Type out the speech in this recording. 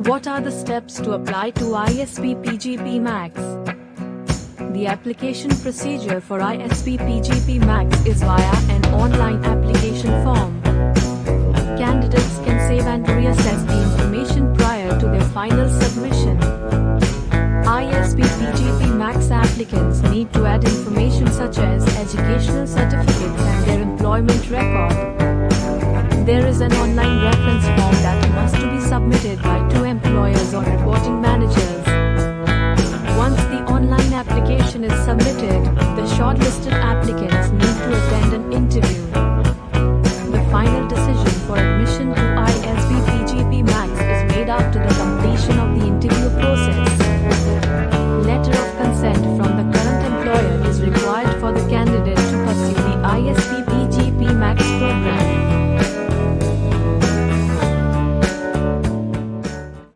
What are the steps to apply to ISB PGPMAX? The application procedure for ISB PGPMAX is via an online application form. Candidates can save and reassess the information prior to their final submission. ISB PGPMAX applicants need to add information such as educational certificates and their employment record. There is an online reference form that must be submitted by 2 employers or reporting managers. Once the online application is submitted, the shortlisted applicant